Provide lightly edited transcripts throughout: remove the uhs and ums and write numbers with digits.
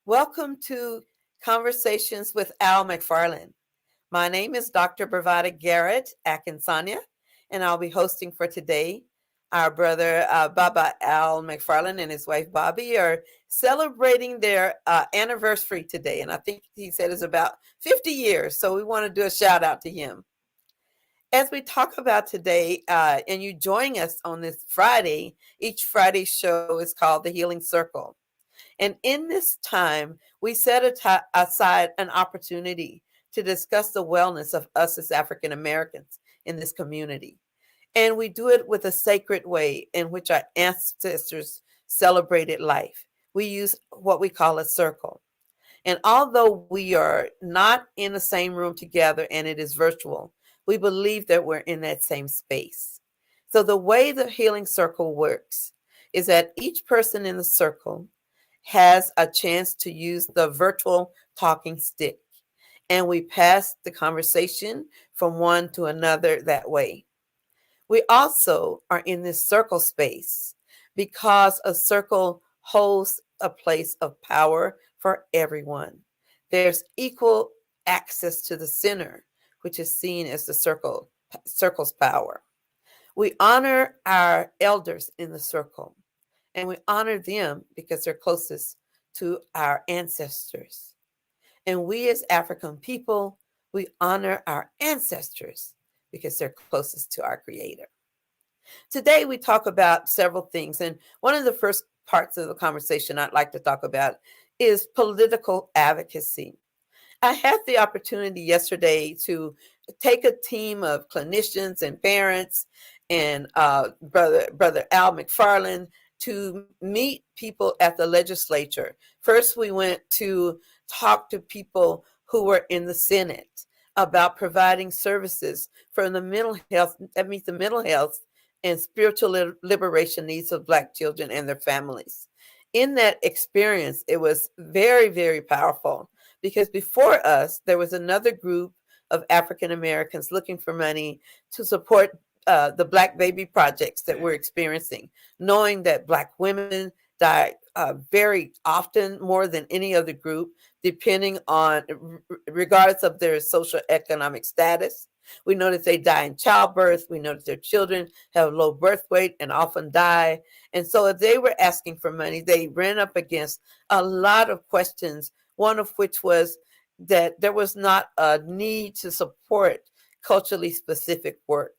Welcome to Conversations with Al McFarlane. My name is Dr. Bravada Garrett-Akinsanya, and I'll be hosting for today. Our brother Baba Al McFarlane and his wife Bobby are celebrating their anniversary today, and I think he said it's about 50 years, so we want to do a shout out to him. As we talk about today, and you join us on this Friday, each Friday show is called The Healing Circle. And in this time, we set aside an opportunity to discuss the wellness of us as African Americans in this community. And we do it with a sacred way in which our ancestors celebrated life. We use what we call a circle. And although we are not in the same room together and it is virtual, we believe that we're in that same space. So the way the healing circle works is that each person in the circle has a chance to use the virtual talking stick. And we pass the conversation from one to another that way. We also are in this circle space because a circle holds a place of power for everyone. There's equal access to the center, which is seen as the circle's power. We honor our elders in the circle. And we honor them because they're closest to our ancestors. And we as African people, we honor our ancestors because they're closest to our Creator. Today, we talk about several things. And one of the first parts of the conversation I'd like to talk about is political advocacy. I had the opportunity yesterday to take a team of clinicians and parents and Brother Al McFarlane to meet people at the legislature. First, we went to talk to people who were in the Senate about providing services for the mental health, that means the mental health and spiritual liberation needs of Black children and their families. In that experience, it was very, very powerful because before us, there was another group of African Americans looking for money to support the Black baby projects that we're experiencing, knowing that Black women die very often more than any other group, depending on, regardless of their social economic status. We know that they die in childbirth. We know that their children have low birth weight and often die. And so if they were asking for money, they ran up against a lot of questions, one of which was that there was not a need to support culturally specific work.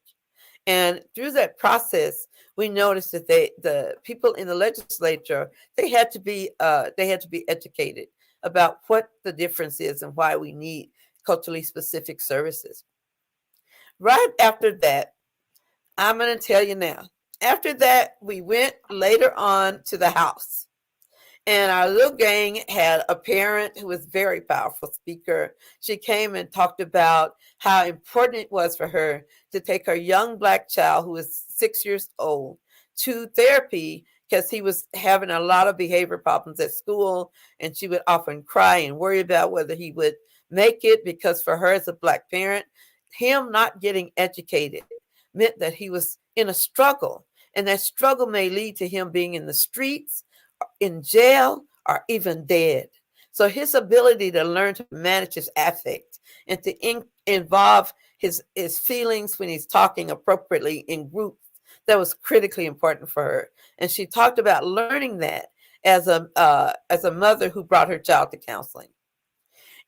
And through that process, we noticed that the people in the legislature, they had to be educated about what the difference is and why we need culturally specific services. Right after that, I'm going to tell you now. After that, we went later on to the House. And our little gang had a parent who was a very powerful speaker. She came and talked about how important it was for her to take her young Black child, who was 6 years old, to therapy because he was having a lot of behavior problems at school. And she would often cry and worry about whether he would make it, because for her as a Black parent, him not getting educated meant that he was in a struggle. And that struggle may lead to him being in the streets, in jail, or even dead. So his ability to learn to manage his affect and to involve his feelings when he's talking appropriately in groups, that was critically important for her. And she talked about learning that as a mother who brought her child to counseling.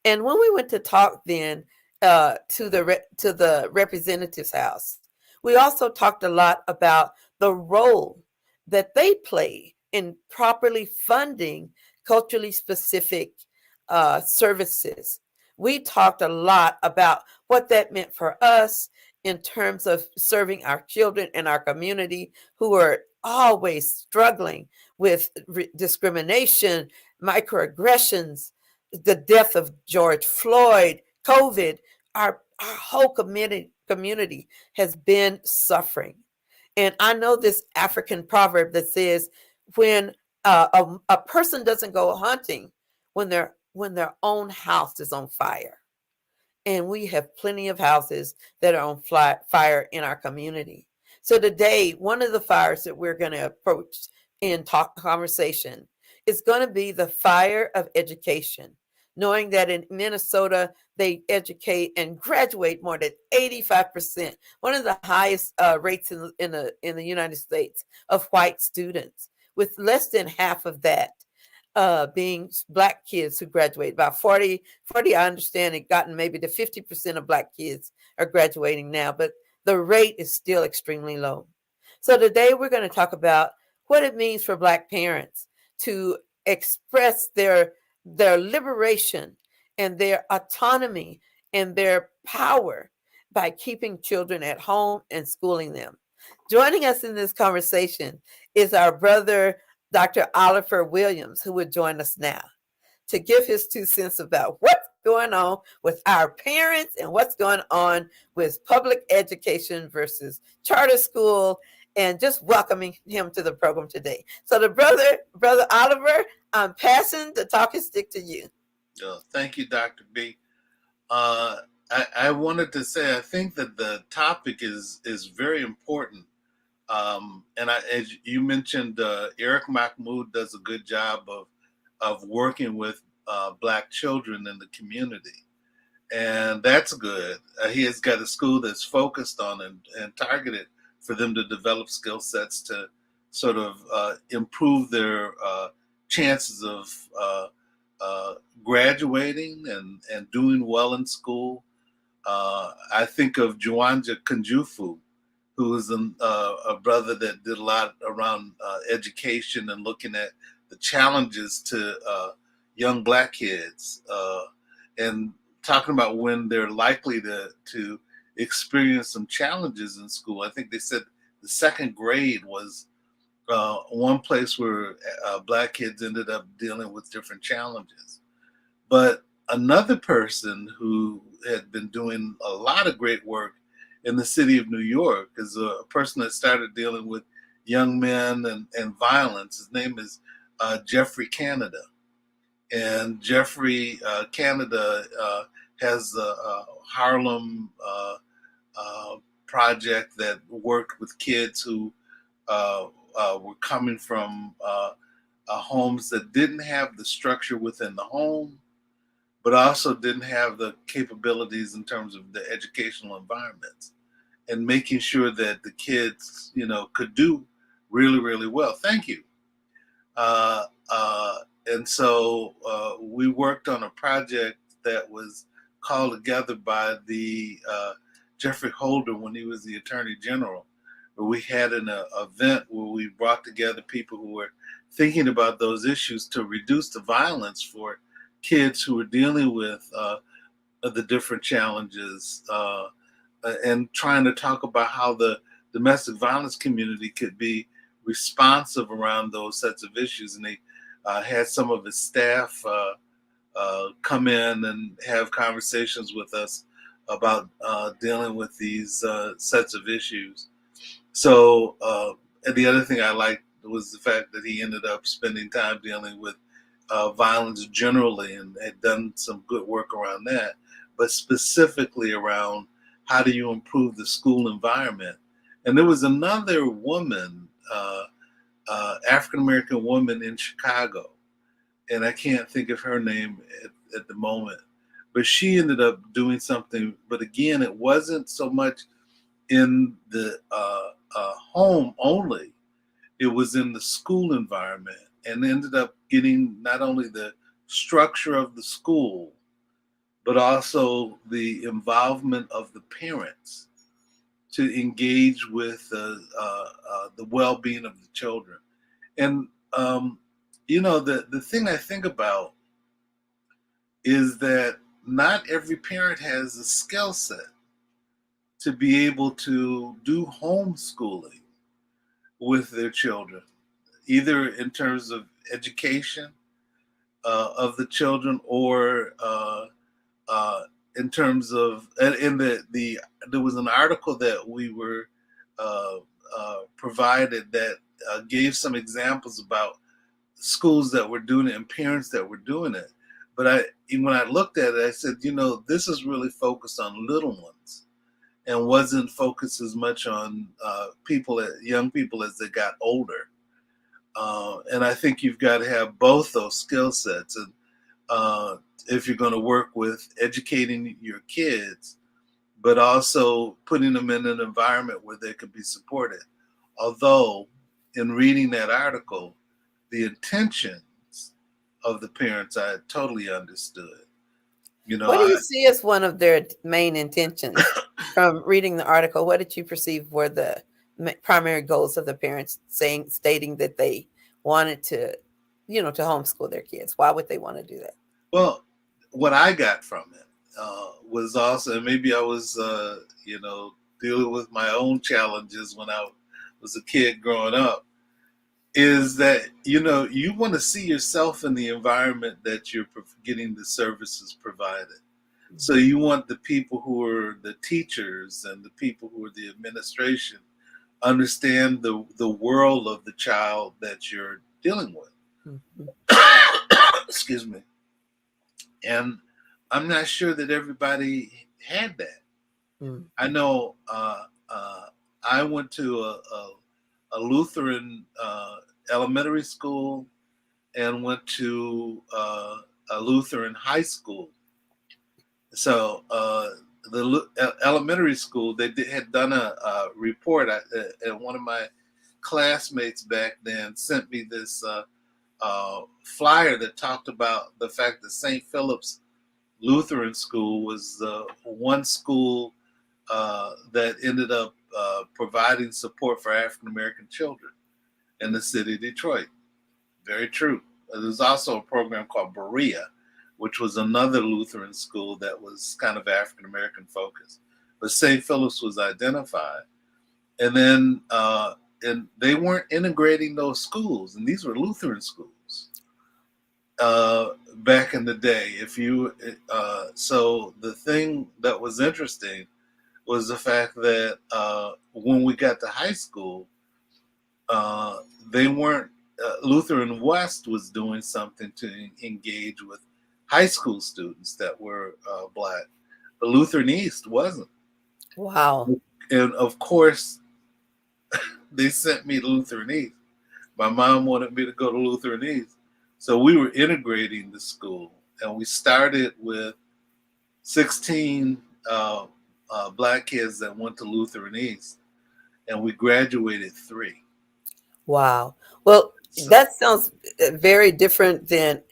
And when we went to talk then to the representatives' house, we also talked a lot about the role that they play in properly funding culturally specific services. We talked a lot about what that meant for us in terms of serving our children and our community who are always struggling with discrimination, microaggressions, the death of George Floyd, COVID. Our whole community has been suffering. And I know this African proverb that says, when a person doesn't go hunting when their own house is on fire. And we have plenty of houses that are on fire in our community. So today, one of the fires that we're going to approach in conversation is going to be the fire of education, knowing that in Minnesota, they educate and graduate more than 85%, one of the highest rates in the United States of white students, with less than half of that being Black kids who graduate. About 40, I understand it gotten maybe to 50% of Black kids are graduating now, but the rate is still extremely low. So today we're going to talk about what it means for Black parents to express their liberation and their autonomy and their power by keeping children at home and schooling them. Joining us in this conversation is our brother, Dr. Oliver Williams, who would join us now to give his 2 cents about what's going on with our parents and what's going on with public education versus charter school, and just welcoming him to the program today. So the brother Oliver, I'm passing the talking stick to you. Thank you, Dr. B. I wanted to say, I think that the topic is very important. As you mentioned, Eric Mahmoud does a good job of working with Black children in the community. And that's good. He has got a school that's focused on and targeted for them to develop skill sets to sort of improve their chances of graduating and doing well in school. I think of Juanja Kunjufu, who is a brother that did a lot around education and looking at the challenges to young Black kids and talking about when they're likely to experience some challenges in school. I think they said the second grade was one place where Black kids ended up dealing with different challenges. But another person who had been doing a lot of great work in the city of New York is a person that started dealing with young men and violence. His name is Jeffrey Canada. And Jeffrey Canada has a Harlem project that worked with kids who were coming from homes that didn't have the structure within the home, but also didn't have the capabilities in terms of the educational environments, and making sure that the kids, could do really, really well. Thank you. And so we worked on a project that was called together by the Jeffrey Holder when he was the Attorney General, where we had an event where we brought together people who were thinking about those issues to reduce the violence for kids who were dealing with the different challenges and trying to talk about how the domestic violence community could be responsive around those sets of issues. And they had some of his staff come in and have conversations with us about dealing with these sets of issues. So, and the other thing I liked was the fact that he ended up spending time dealing with violence generally and had done some good work around that, but specifically around how do you improve the school environment. And there was another woman, African-American woman in Chicago, and I can't think of her name at the moment, but she ended up doing something, but again, it wasn't so much in the home only, it was in the school environment, and ended up getting not only the structure of the school, but also the involvement of the parents to engage with the well-being of the children. And the thing I think about is that not every parent has a skill set to be able to do homeschooling with their children, either in terms of education of the children or in terms of, there was an article that we were provided that gave some examples about schools that were doing it and parents that were doing it. But when I looked at it, I said, this is really focused on little ones and wasn't focused as much on young people as they got older. And I think you've got to have both those skill sets. And if you're going to work with educating your kids, but also putting them in an environment where they can be supported. Although, in reading that article, the intentions of the parents I totally understood. You know, What do you see as one of their main intentions from reading the article? What did you perceive were the primary goals of the parents stating that they wanted to, to homeschool their kids? Why would they want to do that? well, what I got from it was also, and maybe I was, dealing with my own challenges when I was a kid growing up, is that you want to see yourself in the environment that you're getting the services provided. So you want the people who are the teachers and the people who are the administration understand the world of the child that you're dealing with. Mhm. Excuse me. And I'm not sure that everybody had that. Mhm. I know I went to a Lutheran elementary school and went to a Lutheran high school. So the elementary school, had done a report, and one of my classmates back then sent me this flyer that talked about the fact that St. Philip's Lutheran School was the one school that ended up providing support for African American children in the city of Detroit. Very true. There's also a program called Berea, which was another Lutheran school that was kind of African American focused. But St. Philip's was identified. And then and they weren't integrating those schools, and these were Lutheran schools back in the day. So the thing that was interesting was the fact that when we got to high school, they weren't. Lutheran West was doing something to engage with high school students that were Black, but Lutheran East wasn't. Wow. And of course, they sent me to Lutheran East. My mom wanted me to go to Lutheran East. So we were integrating the school, and we started with 16 Black kids that went to Lutheran East, and we graduated 3. Wow. Well, So, that sounds very different than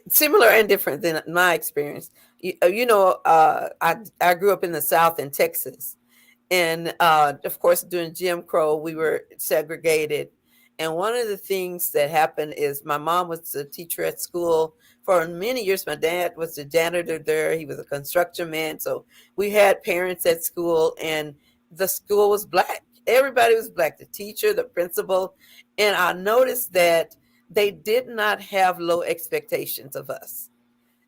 similar and different than my experience. I grew up in the South in Texas, and of course, during Jim Crow, we were segregated. And one of the things that happened is my mom was a teacher at school for many years. My dad was the janitor there. He was a construction man. So we had parents at school, and the school was Black. Everybody was Black, the teacher, the principal. And I noticed that they did not have low expectations of us.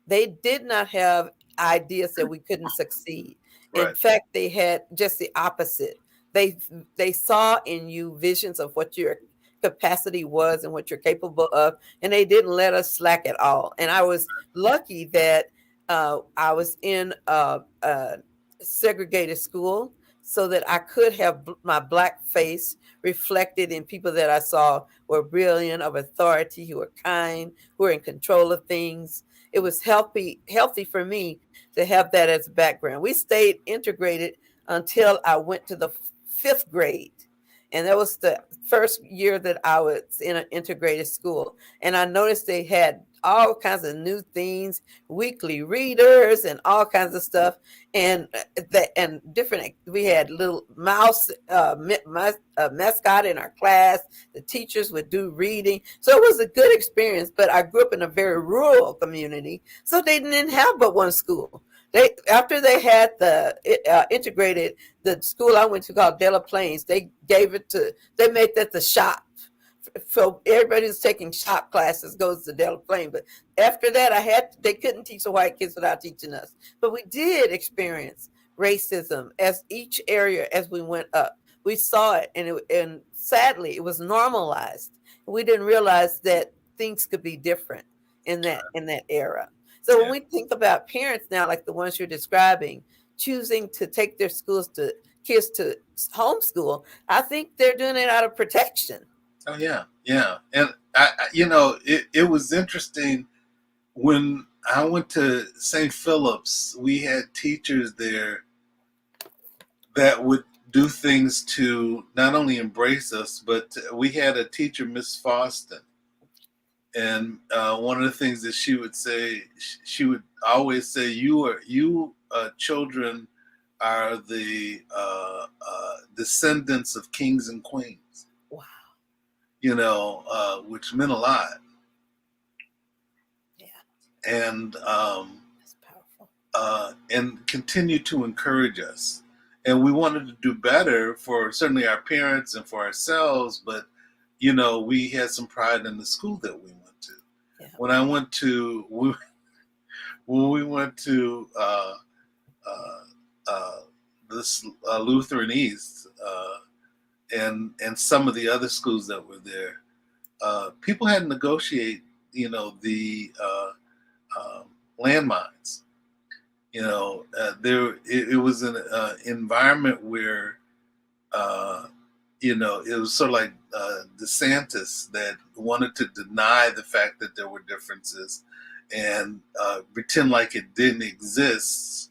They did not have ideas that we couldn't succeed. In right, fact, they had just the opposite. They they saw in you visions of what your capacity was and what you're capable of, and they didn't let us slack at all. And I was lucky that I was in a segregated school so that I could have my Black face reflected in people that I saw were brilliant, of authority, who were kind, who were in control of things. It was healthy for me to have that as a background. We stayed integrated until I went to the 5th grade. And that was the first year that I was in an integrated school. And I noticed they had all kinds of new things, weekly readers and all kinds of stuff. And different, we had little mouse, mascot in our class. The teachers would do reading. So it was a good experience, but I grew up in a very rural community. So they didn't have but one school. After they had the integrated, the school I went to called De La Plains, they made that the shop. So everybody who's taking shop classes goes to De La Plains. But after that, they couldn't teach the white kids without teaching us. But we did experience racism as each area as we went up. We saw it, and sadly, it was normalized. We didn't realize that things could be different in that era. So when yeah, we think about parents now, like the ones you're describing, choosing to take their kids to homeschool, I think they're doing it out of protection. Oh yeah, yeah. And it was interesting when I went to St. Philip's. We had teachers there that would do things to not only embrace us, but we had a teacher, Miss Foston, and one of the things that she would say, she would always say, "You children are the descendants of kings and queens." Wow. Which meant a lot. Yeah. And That's powerful. and continue to encourage us. And we wanted to do better for certainly our parents and for ourselves, but we had some pride in the school that we went to. Yeah. When we went to uh, this Lutheran East and some of the other schools that were there, people had to negotiate, the landmines. It was an environment where it was sort of like DeSantis that wanted to deny the fact that there were differences and pretend like it didn't exist,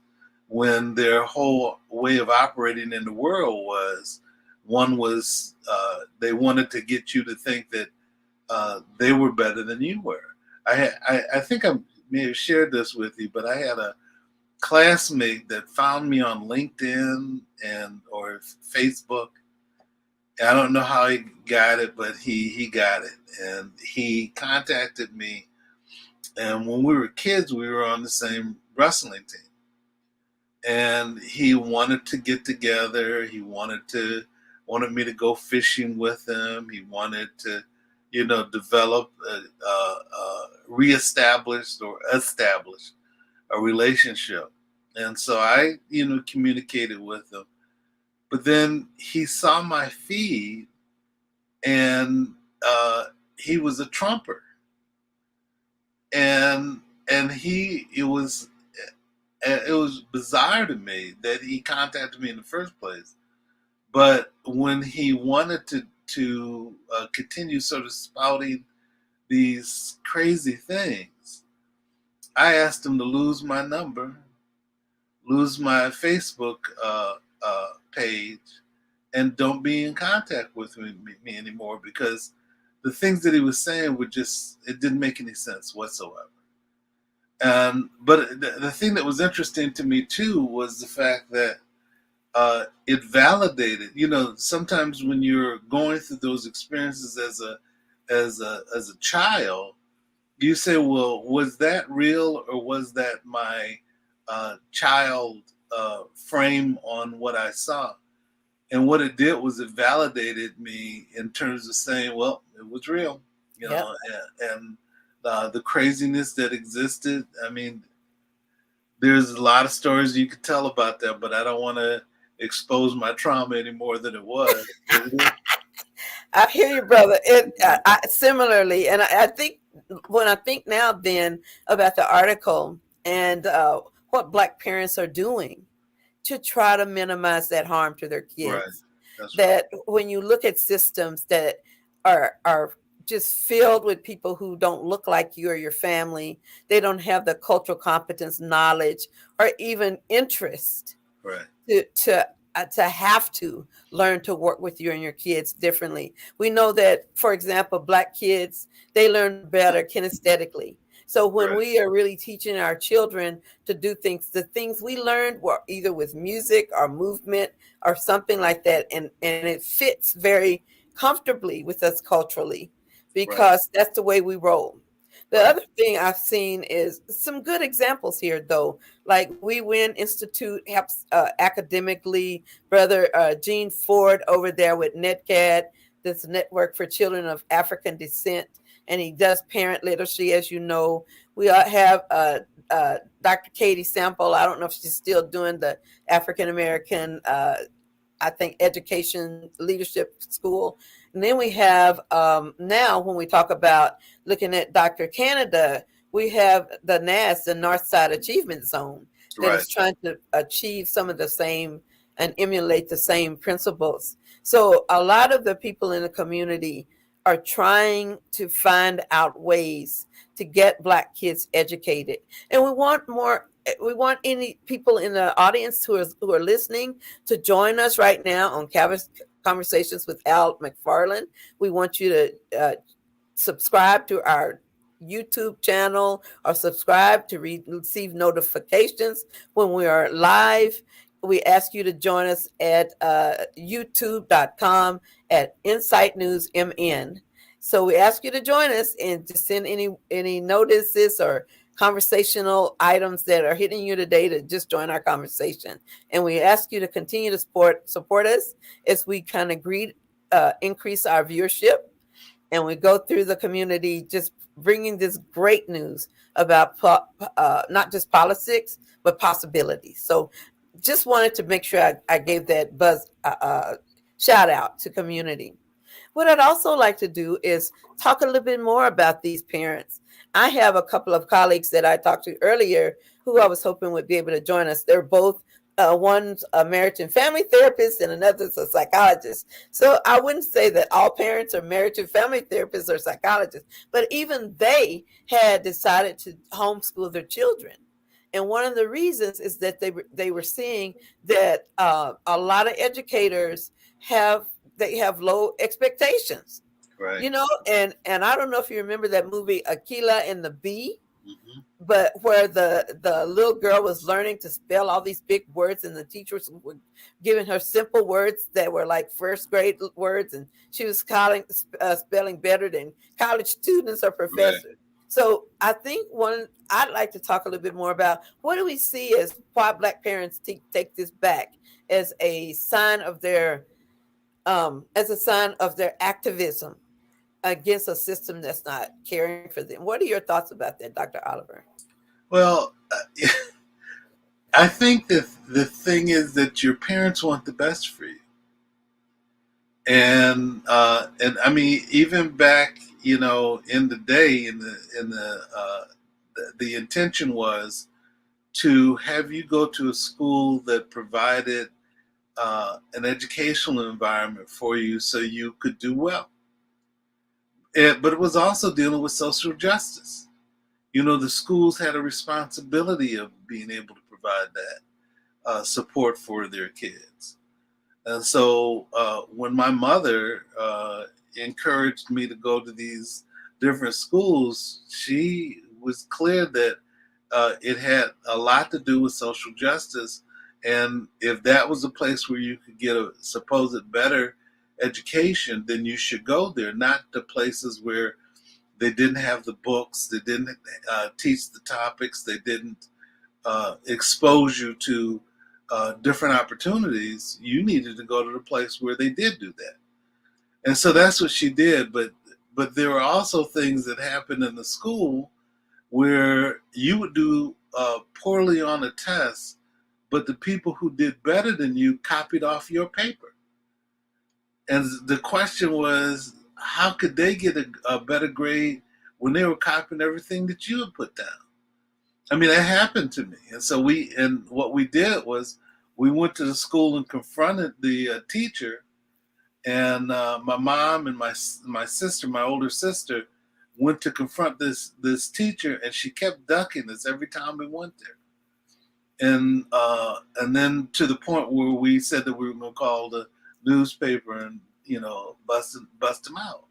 when their whole way of operating in the world was they wanted to get you to think that they were better than you were. I think I may have shared this with you, but I had a classmate that found me on LinkedIn or Facebook. I don't know how he got it, but he got it, and he contacted me. And when we were kids, we were on the same wrestling team, and he wanted to get together. He wanted me to go fishing with him. He wanted to, develop, reestablish or establish a relationship. And so I, communicated with him. But then he saw my feed, and he was a Trumper. And it was bizarre to me that he contacted me in the first place. But when he wanted to continue sort of spouting these crazy things, I asked him to lose my number, lose my Facebook page, and don't be in contact with me anymore, because the things that he was saying it didn't make any sense whatsoever. But the thing that was interesting to me too was the fact that it validated. Sometimes when you're going through those experiences as a child, you say, well, was that real, or was that my child frame on what I saw? And what it did was it validated me in terms of saying, well, it was real, Yep. and the craziness that existed. I mean, there's a lot of stories you could tell about that, but I don't want to expose my trauma any more than it was. I hear you, brother. Similarly, and I think when I think now then about the article and what Black parents are doing to try to minimize that harm to their kids. Right. That's that right. When you look at systems that are just filled with people who don't look like you or your family, they don't have the cultural competence, knowledge, or even interest, right, to have to learn to work with you and your kids differently. We know that, for example, Black kids, they learn better kinesthetically. So when we are really teaching our children to do things, the things we learned were either with music or movement or something like that. And it fits very comfortably with us culturally, because that's the way we roll. The other thing I've seen is some good examples here, though. Like We Win Institute helps academically. Brother Gene Ford over there with NetCAD, this Network for Children of African Descent, and he does parent literacy, as you know. We have Dr. Katie Sample. I don't know if she's still doing the African American, I think, education leadership school. And then we have now, when we talk about looking at Dr. Canada, we have the NAS, the Northside Achievement Zone, that is trying to achieve some of the same and emulate the same principles. So a lot of the people in the community are trying to find out ways to get Black kids educated. And we want more. We want any people in the audience who are listening to join us right now on Conversations with Al McFarlane. We want you to subscribe to our YouTube channel or subscribe to receive notifications when we are live. We ask you to join us at youtube.com at Insight News MN. So we ask you to join us and to send any notices or conversational items that are hitting you today to just join our conversation. And we ask you to continue to support us as we kind of increase our viewership, and we go through the community just bringing this great news about not just politics, but possibilities. So just wanted to make sure I gave that shout out to community. What I'd also like to do is talk a little bit more about these parents. I have a couple of colleagues that I talked to earlier who I was hoping would be able to join us. They're both one's a marriage and family therapist and another's a psychologist. So I wouldn't say that all parents are marriage and family therapists or psychologists, but even they had decided to homeschool their children. And one of the reasons is that they were seeing that a lot of educators have low expectations, Right. and I don't know if you remember that movie Akilah and the Bee. Mm-hmm. But where the little girl was learning to spell all these big words, and the teachers were giving her simple words that were like first grade words, and she was spelling better than college students or professors. Right. So I think I'd like to talk a little bit more about what do we see as why Black parents take this back as a sign of their activism against a system that's not caring for them. What are your thoughts about that, Dr. Oliver? Well, I think that the thing is that your parents want the best for you, and I mean, even back, in the day, the intention was to have you go to a school that provided an educational environment for you so you could do well. But it was also dealing with social justice. The schools had a responsibility of being able to provide that support for their kids. And so when my mother encouraged me to go to these different schools, she was clear that it had a lot to do with social justice. And if that was a place where you could get a supposed better education, then you should go there, not to places where they didn't have the books, they didn't teach the topics, they didn't expose you to different opportunities. You needed to go to the place where they did do that. And so that's what she did. But there were also things that happened in the school where you would do poorly on a test, but the people who did better than you copied off your paper. And the question was, how could they get a better grade when they were copying everything that you had put down? I mean, that happened to me. And so what we did was we went to the school and confronted the teacher. And my mom and my sister, my older sister, went to confront this teacher, and she kept ducking us every time we went there. And then to the point where we said that we were going to call the newspaper and bust them out.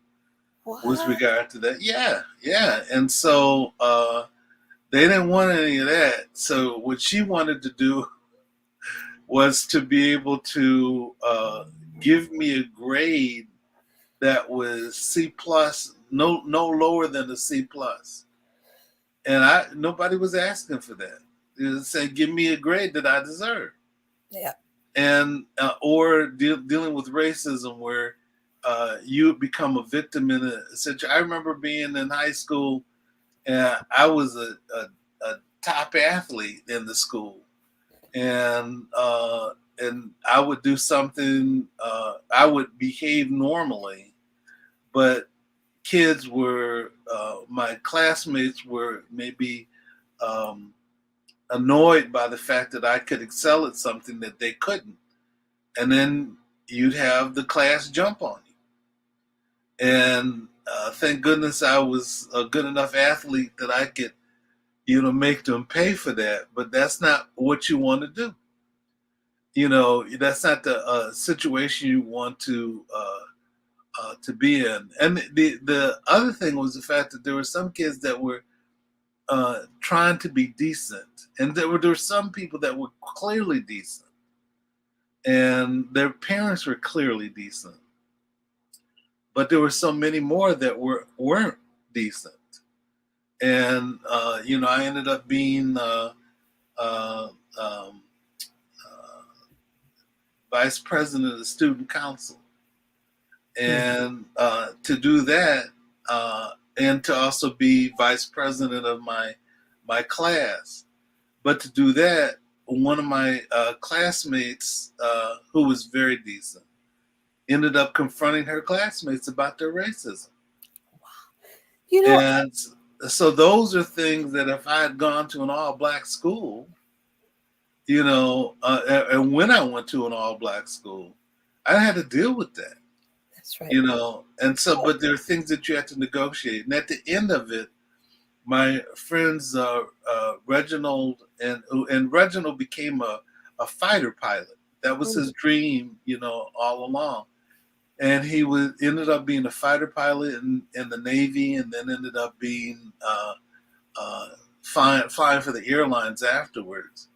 What? With regard to that. Yeah. And so they didn't want any of that. So what she wanted to do was to be able to give me a grade that was C+, no lower than a C+. And nobody was asking for that. They was saying, give me a grade that I deserve. Yeah. And or dealing with racism where you become a victim in a situation. I remember being in high school, and I was a top athlete in the school, and I would do something. I would behave normally, but kids were my classmates were maybe annoyed by the fact that I could excel at something that they couldn't. And then you'd have the class jump on you. And thank goodness I was a good enough athlete that I could, make them pay for that. But that's not what you want to do. That's not the situation you want to be in. And the other thing was the fact that there were some kids that were trying to be decent, and there were some people that were clearly decent, and their parents were clearly decent, but there were so many more that weren't decent. And I ended up being uh, um, vice president of the student council, and to do that, and to also be vice president of my class. But to do that, one of my classmates, who was very decent, ended up confronting her classmates about their racism. And so those are things that if I had gone to an all-black school, and when I went to an all-black school, I had to deal with that. That's right. And so, but there are things that you have to negotiate. And at the end of it, my friends Reginald and Reginald became a fighter pilot. That was his dream, all along. And he ended up being a fighter pilot in the Navy, and then ended up being flying for the airlines afterwards.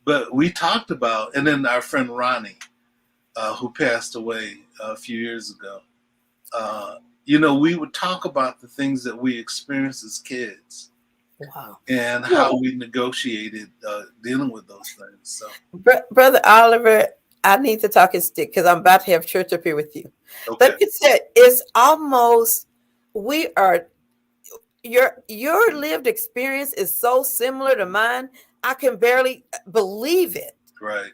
But we talked about, and then our friend Ronnie, who passed away a few years ago. We would talk about the things that we experienced as kids. Wow. And how we negotiated dealing with those things. So, Brother Oliver, I need to talk and stick because I'm about to have church up here with you. okay. But it's almost your lived experience is so similar to mine. I can barely believe it. Right.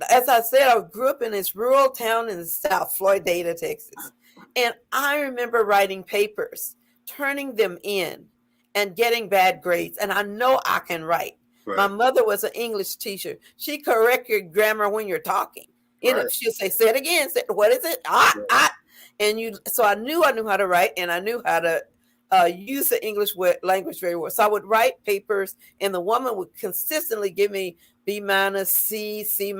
As I said, I grew up in this rural town in the South, Floydada, Texas. And I remember writing papers, turning them in, and getting bad grades. And I know I can write. Right. My mother was an English teacher. She correct your grammar when you're talking. Right. She'll say it again. Say, what is it? So I knew how to write, and I knew how to use the English language very well. So I would write papers, and the woman would consistently give me B-, C, C-.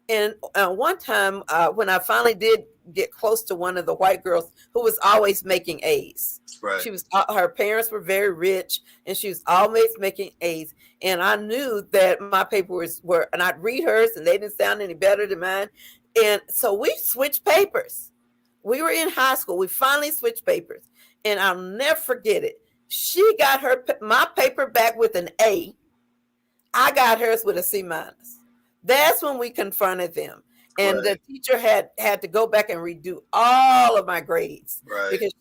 And one time when I finally did get close to one of the white girls who was always making A's. Right. She was, her parents were very rich, and she was always making A's. And I knew that my papers were, and I'd read hers, and they didn't sound any better than mine. And so we switched papers. We were in high school. We finally switched papers, and I'll never forget it. She got my paper back with an A. I got hers with a C-. That's when we confronted them. And the teacher had to go back and redo all of my grades because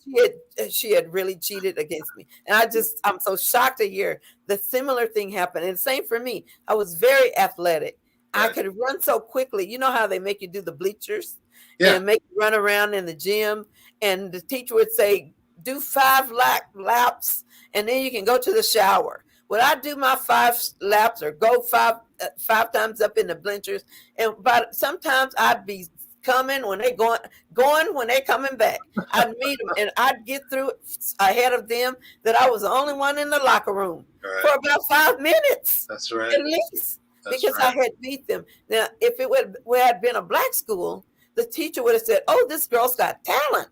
she had really cheated against me. And I'm so shocked to hear the similar thing happen. And same for me. I was very athletic. I could run so quickly. You know how they make you do the bleachers and make you run around in the gym. And the teacher would say, do 5 laps, and then you can go to the shower. Would I do my 5 laps or go five times up in the bleachers? But sometimes I'd be coming when they going when they coming back. I'd meet them, and I'd get through ahead of them. That I was the only one in the locker room for about 5 minutes. That's right, at least, because I had beat them. Now, if it had been a black school, the teacher would have said, "Oh, this girl's got talent.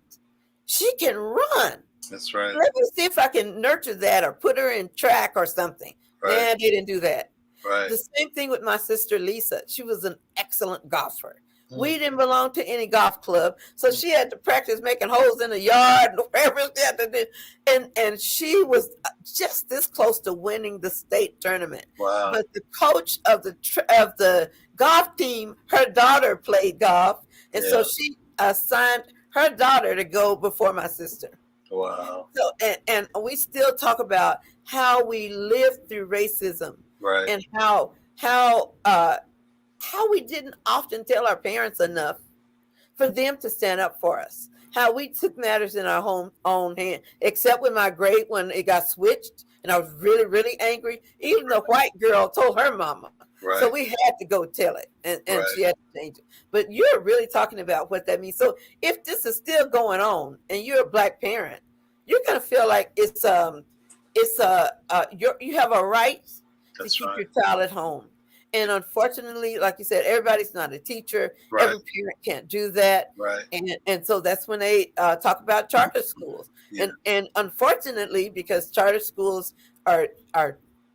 She can run. That's right. Let me see if I can nurture that or put her in track or something." Right. And they didn't do that. Right. The same thing with my sister Lisa. She was an excellent golfer. We didn't belong to any golf club, so she had to practice making holes in the yard and wherever she had to do. And she was just this close to winning the state tournament. Wow. But the coach of the golf team, her daughter played golf, and so she assigned her daughter to go before my sister. Wow. So and we still talk about how we lived through racism, and how we didn't often tell our parents enough for them to stand up for us. How we took matters in our own hand, except with my grade when it got switched and I was really, really angry. Even the white girl told her mama. So Right. we had to go tell it, and Right. she had to change it. But you're really talking about what that means. So if this is still going on, and you're a black parent, you're gonna feel like you have a right to That's keep right. your child at home. And unfortunately, like you said, everybody's not a teacher. Right. Every parent can't do that. Right. And so that's when they talk about charter schools. Yeah. And unfortunately, because charter schools are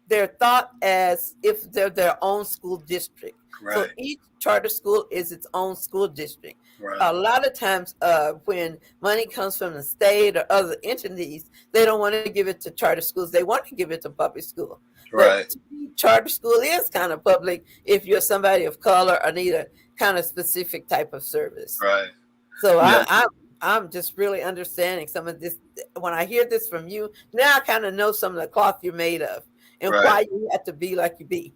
they're thought as if they're their own school district. So Right. each charter school is its own school district. Right. A lot of times, when money comes from the state or other entities, they don't want to give it to charter schools. They want to give it to public school. But Right. to me, charter school is kind of public if you're somebody of color or need a kind of specific type of service. Right. So Yeah. I'm just really understanding some of this. When I hear this from you, now I kind of know some of the cloth you're made of and Right. why you have to be like you be.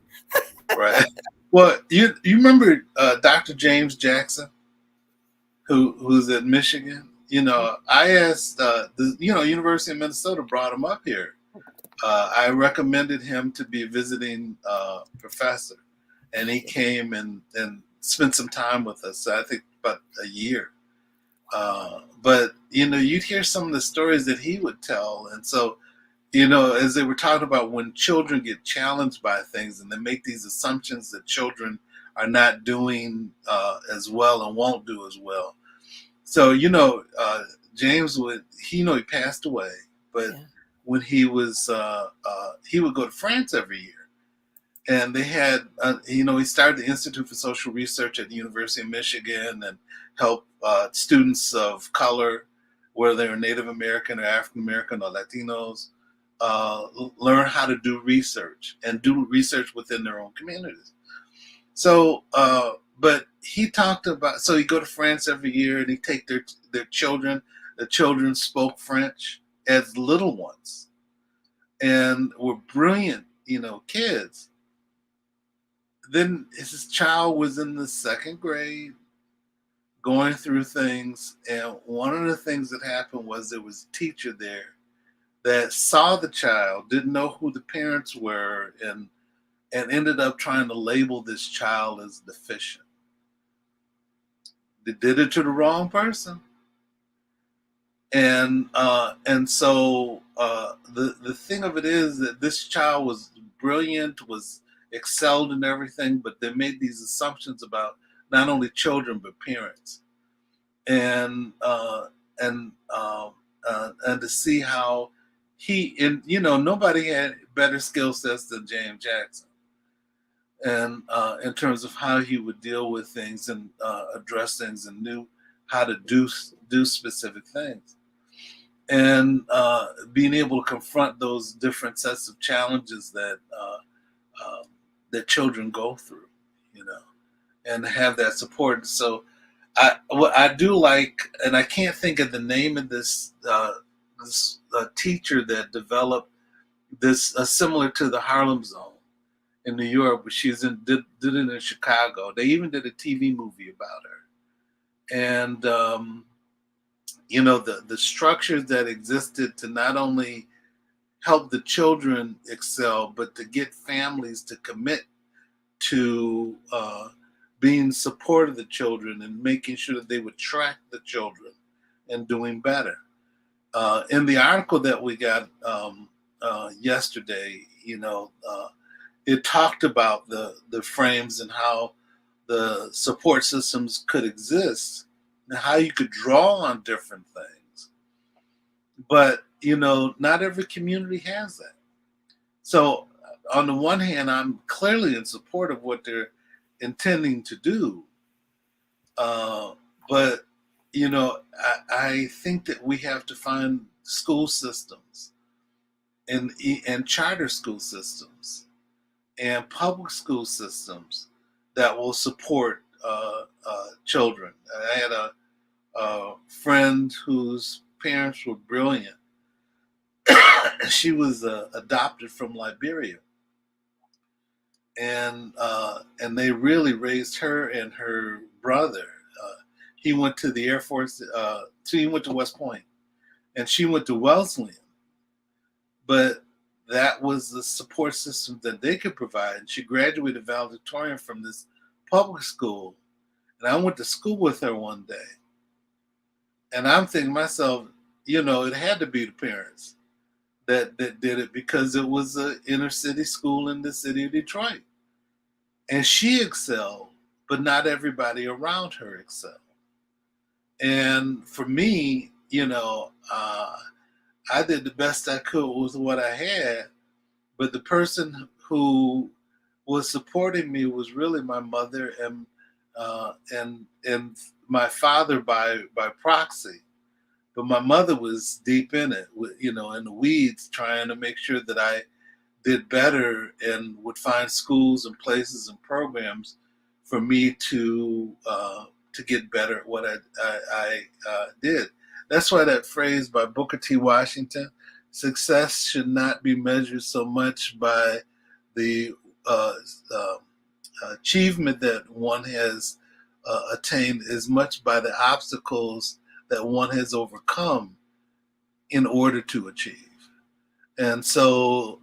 Right. Well, you remember Dr. James Jackson, who's at Michigan? I asked the University of Minnesota brought him up here. I recommended him to be a visiting professor, and he came and spent some time with us. I think about a year. But you'd hear some of the stories that he would tell, and so as they were talking about when children get challenged by things and they make these assumptions that children are not doing as well and won't do as well. So James he passed away, but Yeah. when he was he would go to France every year, and they had he started the Institute for Social Research at the University of Michigan and help students of color, whether they're Native American or African American or Latinos, learn how to do research and do research within their own communities. So but he talked about, so he'd go to France every year and he'd take their children. The children spoke French as little ones and were brilliant, kids. Then his child was in the second grade going through things. And one of the things that happened was there was a teacher there that saw the child, didn't know who the parents were, and ended up trying to label this child as deficient. They did it to the wrong person. And so the thing of it is that this child was brilliant, was excelled in everything, but they made these assumptions about not only children but parents, and to see how nobody had better skill sets than James Jackson, and in terms of how he would deal with things and address things and knew how to do specific things, and being able to confront those different sets of challenges that children go through, and have that support. So what I do like, and I can't think of the name of this teacher that developed this similar to the Harlem Zone in New York, but did it in Chicago. They even did a TV movie about her, and the structures that existed to not only help the children excel, but to get families to commit to being supportive of the children and making sure that they would track the children and doing better. In the article that we got yesterday, it talked about the frames and how the support systems could exist and how you could draw on different things. But, not every community has that. So on the one hand, I'm clearly in support of what they're intending to do. But, I think that we have to find school systems and charter school systems and public school systems that will support children. I had a friend whose parents were brilliant. She was adopted from Liberia, and they really raised her and her brother. He went to the Air Force. So he went to West Point, and she went to Wesleyan. But that was the support system that they could provide. And she graduated valedictorian from this public school. And I went to school with her one day. And I'm thinking to myself, it had to be the parents that did it, because it was an inner city school in the city of Detroit. And she excelled, but not everybody around her excelled. And for me, I did the best I could with what I had, but the person who was supporting me was really my mother and my father by proxy. But my mother was deep in it, in the weeds, trying to make sure that I did better and would find schools and places and programs for me to get better at what I did. That's why that phrase by Booker T. Washington, success should not be measured so much by the achievement that one has attained as much by the obstacles that one has overcome in order to achieve. And so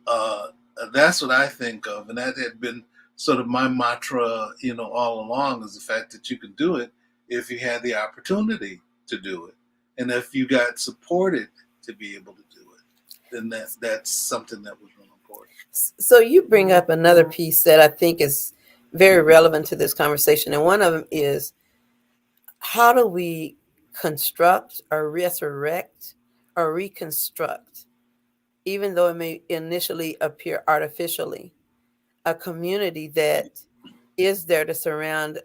that's what I think of. And that had been sort of my mantra, all along, is the fact that you can do it if you had the opportunity to do it. And if you got supported to be able to do it, then that's something that was really important. So you bring up another piece that I think is very relevant to this conversation. And one of them is, how do we construct or resurrect or reconstruct, even though it may initially appear artificially, a community that is there to surround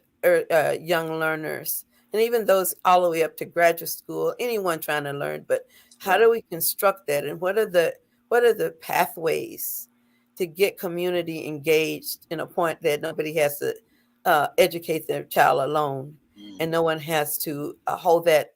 young learners, and even those all the way up to graduate school, anyone trying to learn. But how do we construct that, and what are the pathways to get community engaged in a point that nobody has to educate their child alone, and no one has to hold that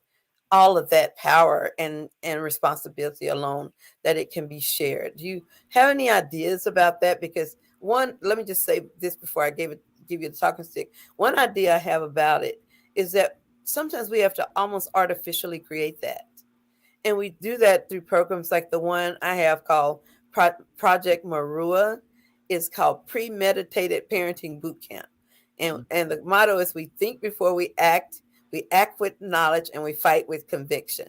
all of that power and responsibility alone, that it can be shared? Do you have any ideas about that? Because one, let me just say this before I give you the talking stick. One idea I have about it is that sometimes we have to almost artificially create that. And we do that through programs like the one I have called Project Marua. It's called Premeditated Parenting Boot Camp. And the motto is, we think before we act with knowledge, and we fight with conviction.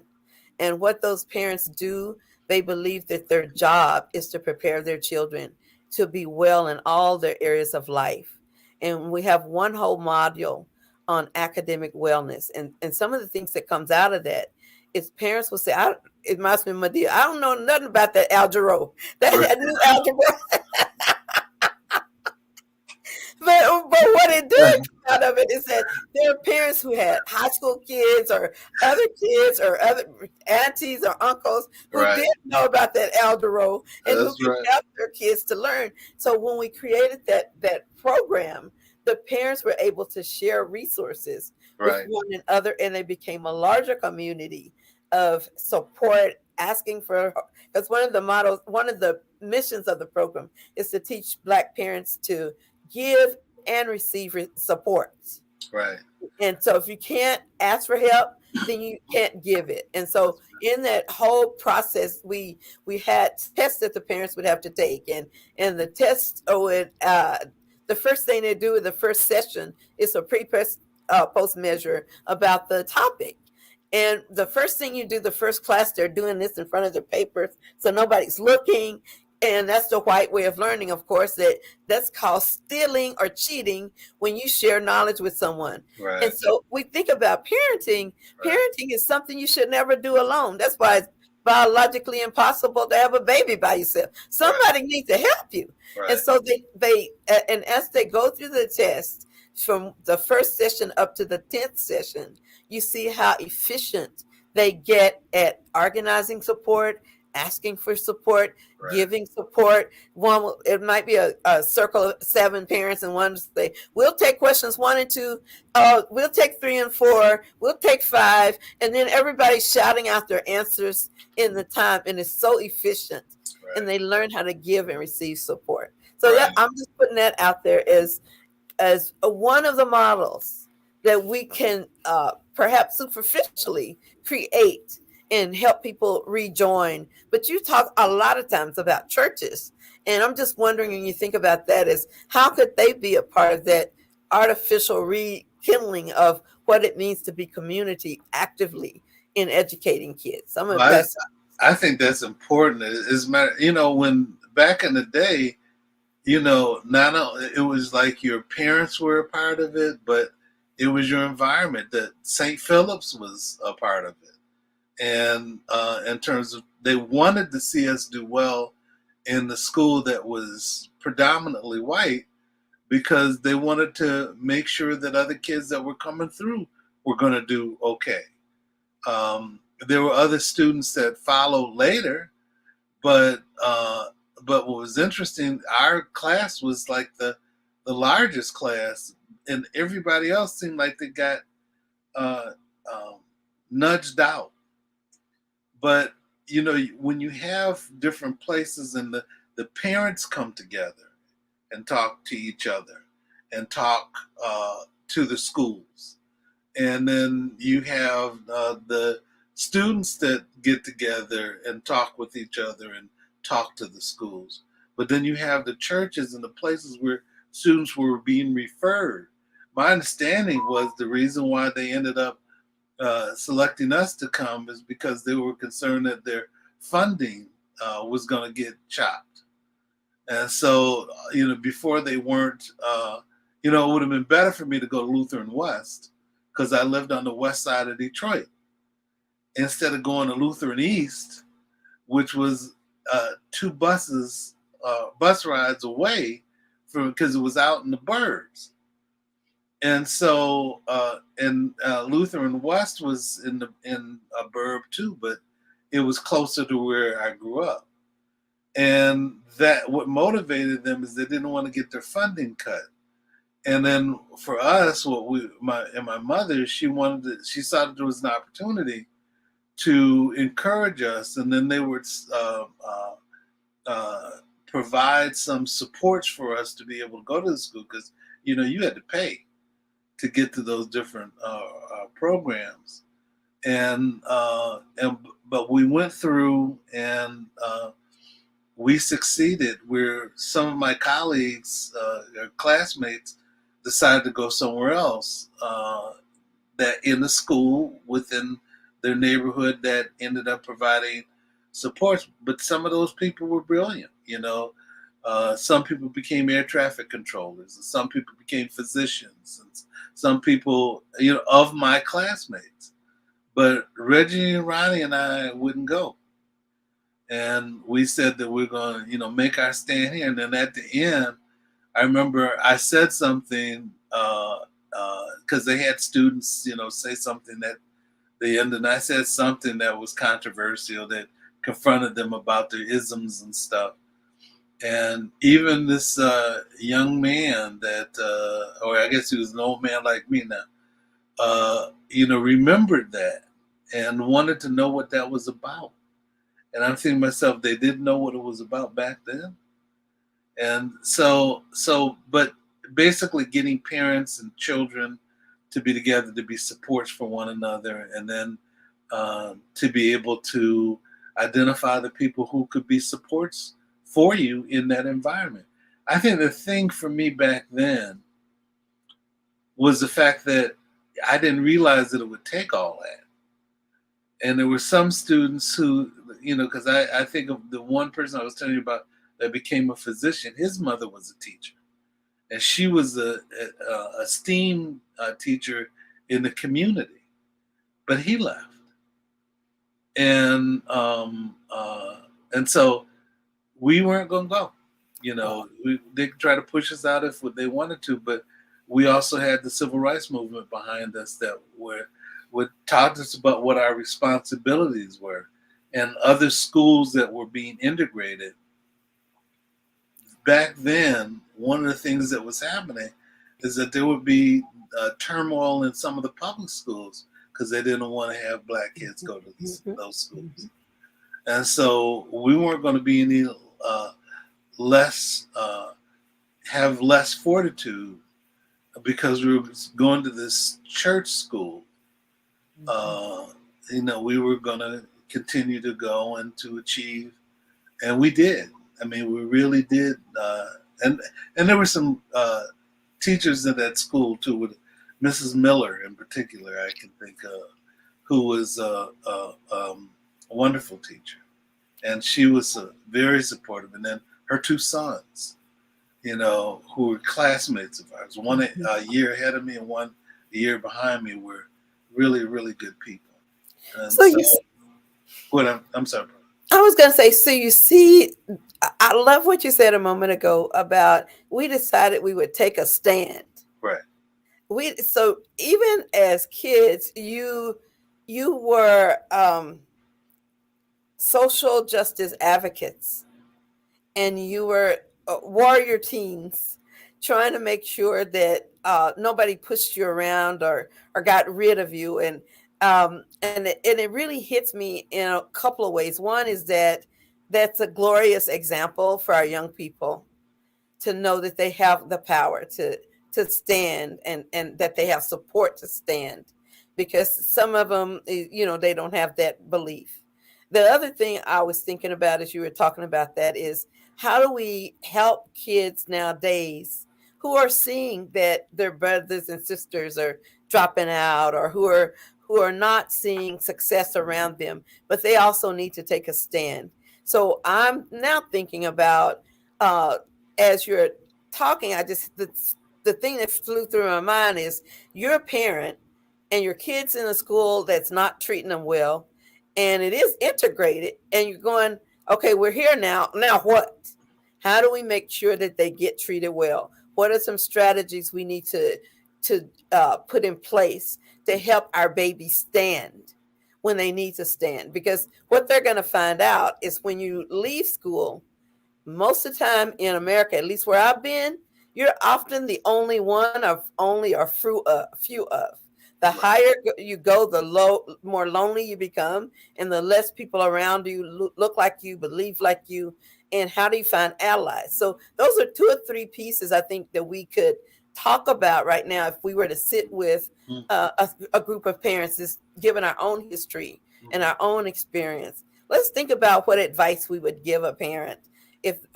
And what those parents do, they believe that their job is to prepare their children to be well in all their areas of life. And we have one whole module on academic wellness. And some of the things that comes out of that is parents will say, it reminds me of my deal, I don't know nothing about that algebra. That new algebra. But what it did come out of it is that there are parents who had high school kids or other aunties or uncles who didn't know about that algebra and who could help their kids to learn. So when we created that program, the parents were able to share resources with one another, and they became a larger community of support, asking for, because one of the missions of the program is to teach Black parents to give and receive support. Right. And so if you can't ask for help, then you can't give it. And so in that whole process, we had tests that the parents would have to take, and the test would the first thing they do in the first session is a post measure about the topic. And the first thing you do, the first class, they're doing this in front of their papers, so nobody's looking. And that's the white way of learning, of course, that's called stealing or cheating when you share knowledge with someone. Right. And so we think about parenting. Right. Parenting is something you should never do alone. That's why it's biologically impossible to have a baby by yourself. Somebody needs to help you. Right. And so they and as they go through the test, from the first session up to the 10th session, you see how efficient they get at organizing support, asking for support, giving support. One, it might be a circle of 7 parents, and one say, we'll take questions 1 and 2, we'll take 3 and 4, we'll take 5, and then everybody's shouting out their answers in the time, and it's so efficient. And they learn how to give and receive support. So I'm just putting that out there as one of the models that we can perhaps superficially create and help people rejoin. But you talk a lot of times about churches. And I'm just wondering, when you think about that, is how could they be a part of that artificial rekindling of what it means to be community actively in educating kids? I'm going to Well, pass. I think that's important. It's matter, when back in the day, not only it was like your parents were a part of it, but it was your environment. That St. Philip's was a part of it, and in terms of they wanted to see us do well in the school that was predominantly white, because they wanted to make sure that other kids that were coming through were going to do okay. There were other students that followed later, but what was interesting, our class was like the largest class, and everybody else seemed like they got uh, um, nudged out. But when you have different places and the parents come together and talk to each other and talk to the schools, and then you have the students that get together and talk with each other and talk to the schools. But then you have the churches and the places where students were being referred. My understanding was the reason why they ended up selecting us to come is because they were concerned that their funding was going to get chopped. And so, before they weren't, it would have been better for me to go to Lutheran West, because I lived on the west side of Detroit, instead of going to Lutheran East, which was two bus rides away from, because it was out in the burbs. And so, Lutheran West was in a burb too, but it was closer to where I grew up. And that what motivated them is they didn't want to get their funding cut. And then for us, my mother, she saw that there was an opportunity to encourage us, and then they would provide some supports for us to be able to go to the school, because you had to pay to get to those different programs, but we went through, and we succeeded. Where some of my colleagues, or classmates, decided to go somewhere else, that in the school within their neighborhood that ended up providing supports. But some of those people were brilliant. Some people became air traffic controllers, and some people became physicians, and some people, of my classmates. But Reggie and Ronnie and I wouldn't go. And we said that we're going to, make our stand here. And then at the end, I remember I said something, because they had students, say something at the end, and I said something that was controversial, that confronted them about their isms and stuff. And even this young man that, or I guess he was an old man like me now, remembered that and wanted to know what that was about. And I'm thinking to myself, they didn't know what it was about back then. And but basically getting parents and children to be together, to be supports for one another, and then to be able to identify the people who could be supports for you in that environment. I think the thing for me back then was the fact that I didn't realize that it would take all that. And there were some students who, because I think of the one person I was telling you about that became a physician. His mother was a teacher, and she was a STEAM teacher in the community, but he left. And so we weren't going to go. They could try to push us out if they wanted to, but we also had the civil rights movement behind us that would taught us about what our responsibilities were, and other schools that were being integrated. Back then, one of the things that was happening is that there would be turmoil in some of the public schools, because they didn't want to have black kids go to those schools. And so we weren't going to be any have less fortitude, because we were going to this church school. We were going to continue to go and to achieve. And we did. I mean, we really did. And there were some teachers at that school too, with Mrs. Miller in particular, I can think of, who was a wonderful teacher. And she was very supportive. And then her two sons, you know, who were classmates of ours, one a year ahead of me and one a year behind me, were really, really good people. And So you, I'm sorry. I was going to say, so you see, I love what you said a moment ago about we decided we would take a stand. Right. So even as kids, you were social justice advocates, and you were warrior teens trying to make sure that nobody pushed you around or got rid of you. And it really hits me in a couple of ways. One is that that's a glorious example for our young people to know that they have the power to stand, and that they have support to stand, because some of them, they don't have that belief. The other thing I was thinking about as you were talking about that is, how do we help kids nowadays who are seeing that their brothers and sisters are dropping out, or who are not seeing success around them, but they also need to take a stand. So I'm now thinking about, as you're talking, the thing that flew through my mind is, you're a parent and your kid's in a school that's not treating them well, and it is integrated, and you're going, okay, we're here now. Now what? How do we make sure that they get treated well? What are some strategies we need to put in place to help our babies stand when they need to stand? Because what they're going to find out is, when you leave school, most of the time in America, at least where I've been, you're often the only one of only or few of. The higher you go, the more lonely you become, and the less people around you look like you, believe like you. And how do you find allies? So those are two or three pieces I think that we could talk about right now if we were to sit with a group of parents, is given our own history and our own experience. Let's think about what advice we would give a parent,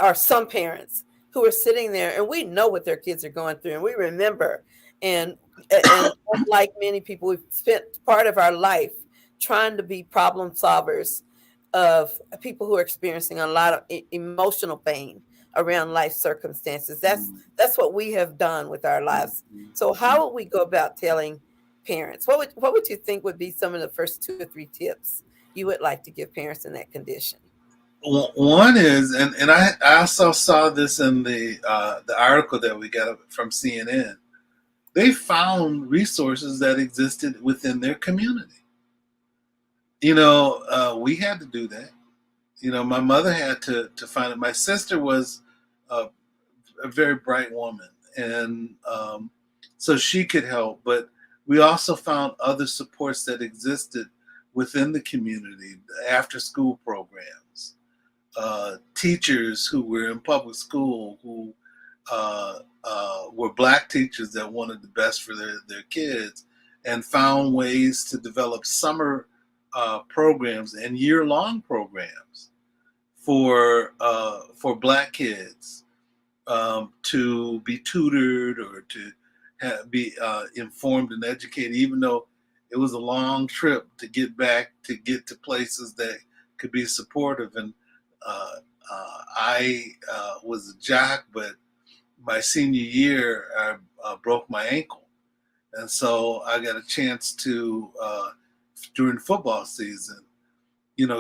or some parents who are sitting there, and we know what their kids are going through, and we remember, and like many people, we've spent part of our life trying to be problem solvers of people who are experiencing a lot of emotional pain around life circumstances. That's what we have done with our lives. So how would we go about telling parents? What would you think would be some of the first 2 or 3 tips you would like to give parents in that condition? One is, and I also saw this in the article that we got from CNN. They found resources that existed within their community. We had to do that. My mother had to find it. My sister was a very bright woman, and so she could help. But we also found other supports that existed within the community, after school programs, teachers who were in public school who were Black teachers that wanted the best for their kids, and found ways to develop summer programs and year-long programs for Black kids, to be tutored or to be informed and educated, even though it was a long trip to get to places that could be supportive. And I was a jock, but my senior year, I broke my ankle. And so I got a chance to, during football season,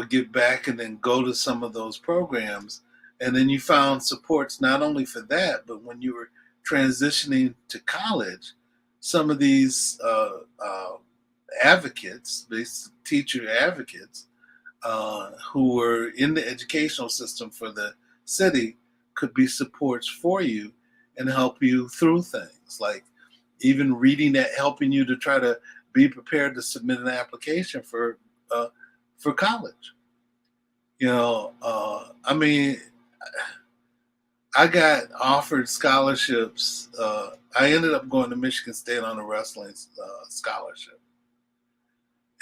get back and then go to some of those programs. And then you found supports not only for that, but when you were transitioning to college, some of these advocates, these teacher advocates, who were in the educational system for the city, could be supports for you and help you through things, like even reading that, helping you to try to be prepared to submit an application for college. I mean, I got offered scholarships. I ended up going to Michigan State on a wrestling scholarship.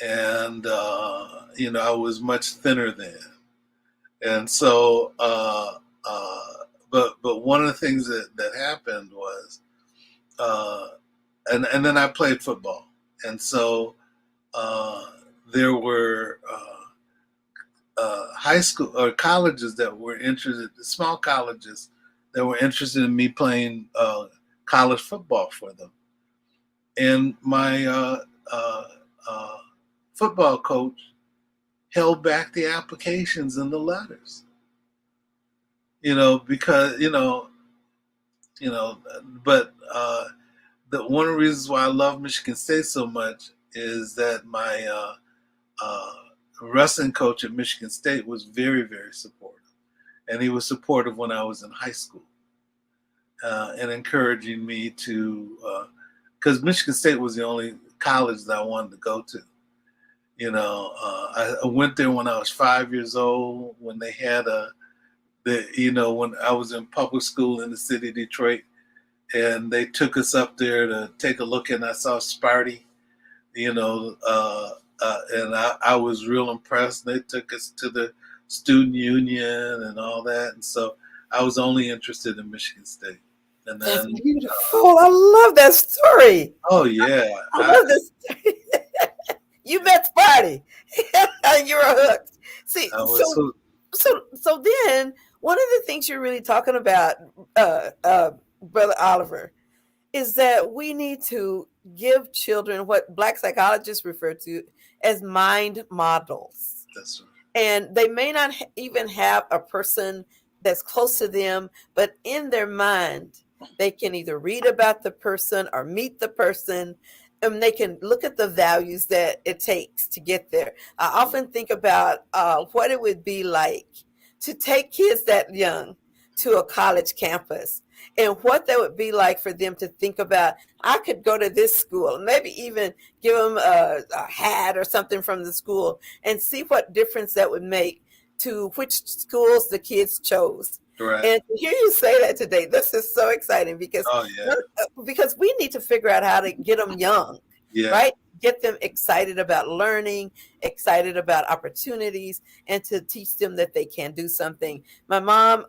and I was much thinner then, and so but one of the things that happened was, and then I played football, and so uh, there were high school or colleges that were interested, small colleges that were interested in me playing college football for them. And my uh, football coach held back the applications and the letters, because but one of the reasons why I love Michigan State so much is that my uh, wrestling coach at Michigan State was very, very supportive. And he was supportive when I was in high school, and encouraging me to, because Michigan State was the only college that I wanted to go to. I went there when I was 5 years old, when they had when I was in public school in the city of Detroit, and they took us up there to take a look, and I saw Sparty, and I was real impressed. They took us to the student union and all that, and so I was only interested in Michigan State. And That's then, beautiful. I love that story. oh yeah, I love this. You met Sparty. You were hooked. See, I was hooked. so then one of the things you're really talking about, Brother Oliver, is that we need to give children what Black psychologists refer to as mind models. That's right. And they may not even have a person that's close to them, but in their mind, they can either read about the person or meet the person, and they can look at the values that it takes to get there. I often think about what it would be like to take kids that young to a college campus, and what that would be like for them to think about, I could go to this school, maybe even give them a hat or something from the school, and see what difference that would make to which schools the kids chose. Right. And to hear you say that today, this is so exciting because we need to figure out how to get them young, right? Get them excited about learning, excited about opportunities, and to teach them that they can do something. My mom,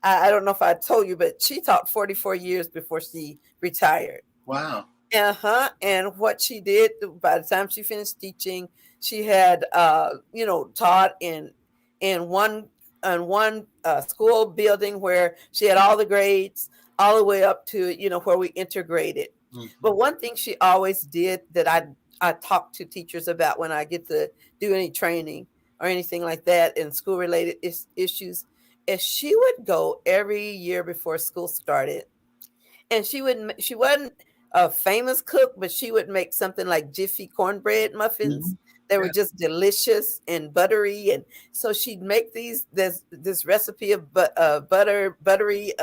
I don't know if I told you, but she taught 44 years before she retired. Wow. And what she did, by the time she finished teaching, she had taught in one school building where she had all the grades all the way up to where we integrated. Mm-hmm. But one thing she always did that I talk to teachers about when I get to do any training or anything like that in school related issues, is she would go every year before school started, and she wasn't a famous cook, but she would make something like Jiffy cornbread muffins. Mm-hmm. They were just delicious and buttery, and so she'd make this recipe of buttery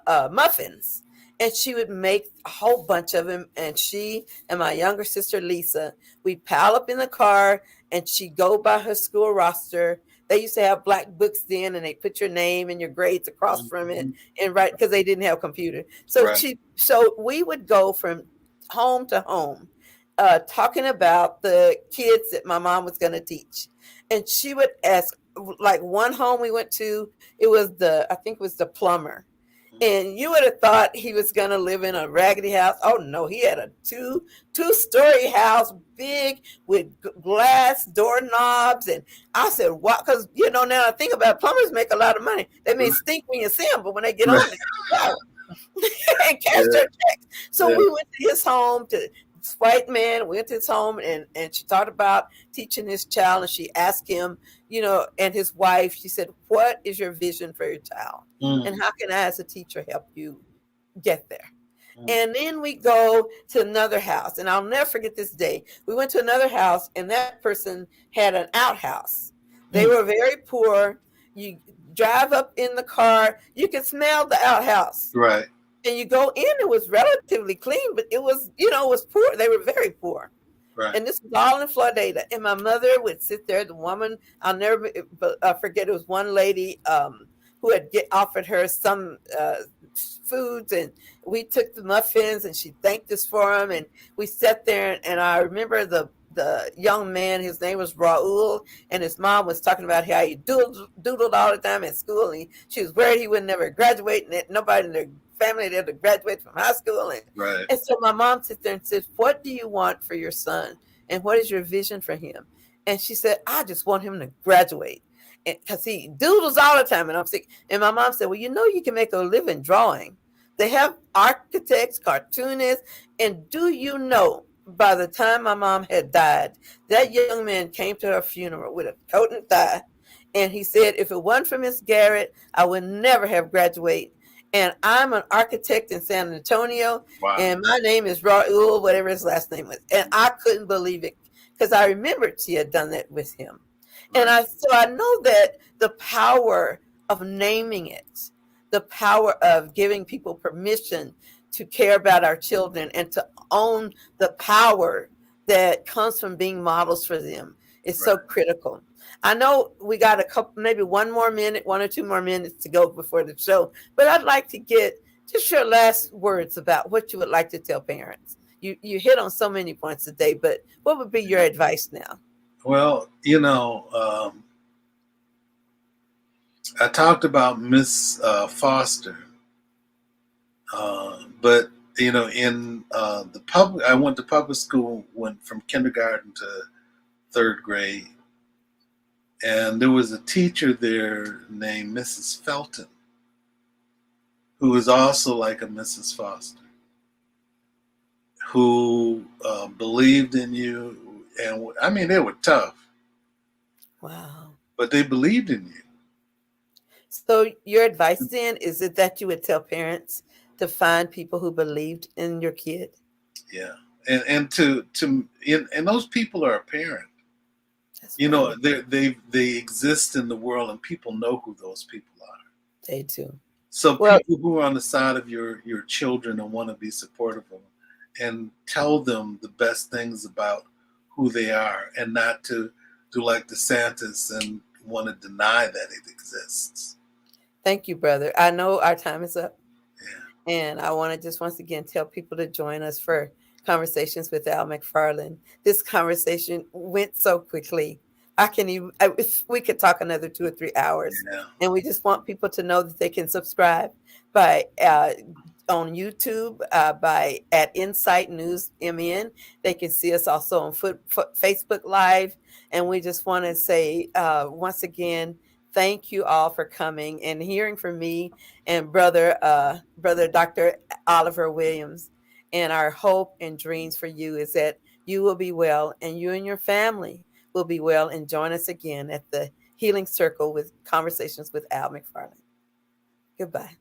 muffins, and she would make a whole bunch of them. And she and my younger sister Lisa, we'd pile up in the car, and she'd go by her school roster. They used to have black books then, and they put your name and your grades across mm-hmm. from it, and right, because they didn't have a computer. So so we would go from home to home, talking about the kids that my mom was going to teach. And she would ask, like one home we went to, I think it was the plumber. And you would have thought he was going to live in a raggedy house. Oh no, he had a two-story house, big, with glass doorknobs. And I said, what? Because now I think about it, plumbers make a lot of money. They may stink when you see them, but when they get on, they and cash their checks. So we went to his home to. This white man went to his home, and she talked about teaching his child, and she asked him, and his wife, she said, what is your vision for your child? Mm. And how can I as a teacher help you get there? Mm. And then we go to another house, and I'll never forget this day. We went to another house, and that person had an outhouse. They were very poor. You drive up in the car, you can smell the outhouse. Right. And you go in, it was relatively clean, but it was, it was poor. They were very poor. Right. And this was all in Florida. And my mother would sit there, the woman, I'll never forget, it was one lady who had offered her some foods, and we took the muffins, and she thanked us for them. And we sat there, and I remember the the young man, his name was Raul, and his mom was talking about how he doodled all the time at school, and she was worried he would never graduate, and that nobody in their family ever graduate from high school. Right. And so my mom sits there and says, "What do you want for your son, and what is your vision for him?" And she said, "I just want him to graduate, because he doodles all the time." And I'm sick. And my mom said, "Well, you can make a living drawing. They have architects, cartoonists, and do you know?" By the time my mom had died, that young man came to her funeral with a coat and tie. And he said, "If it wasn't for Miss Garrett, I would never have graduated. And I'm an architect in San Antonio. Wow. And my name is Raul, whatever his last name was." And I couldn't believe it, because I remembered she had done that with him. And so I know that the power of naming it, the power of giving people permission to care about our children and to own the power that comes from being models for them is so critical. I know we got maybe one or two more minutes to go before the show, but I'd like to get just your last words about what you would like to tell parents. You hit on so many points today, but what would be your advice now? Well, I talked about Miss Foster, but in the public, I went to public school, went from kindergarten to third grade, and there was a teacher there named Mrs. Felton, who was also like a Mrs. Foster, who believed in you, and I mean, they were tough. Wow. But they believed in you. So your advice then, is it that you would tell parents to find people who believed in your kid? Yeah. And those people are apparent. That's they exist in the world, and people know who those people are. They do. So people who are on the side of your children and want to be supportive of them, and tell them the best things about who they are, and not to do like DeSantis and want to deny that it exists. Thank you, brother. I know our time is up. Yeah. And I want to just once again tell people to join us for Conversations with Al McFarlane. This conversation went so quickly. We could talk another 2 or 3 hours. Yeah. And we just want people to know that they can subscribe by on YouTube, at Insight News MN. They can see us also on Facebook Live. And we just want to say once again, thank you all for coming and hearing from me and brother Dr. Oliver Williams. And our hope and dreams for you is that you will be well, and you and your family will be well, and join us again at the Healing Circle with Conversations with Al McFarlane. Goodbye.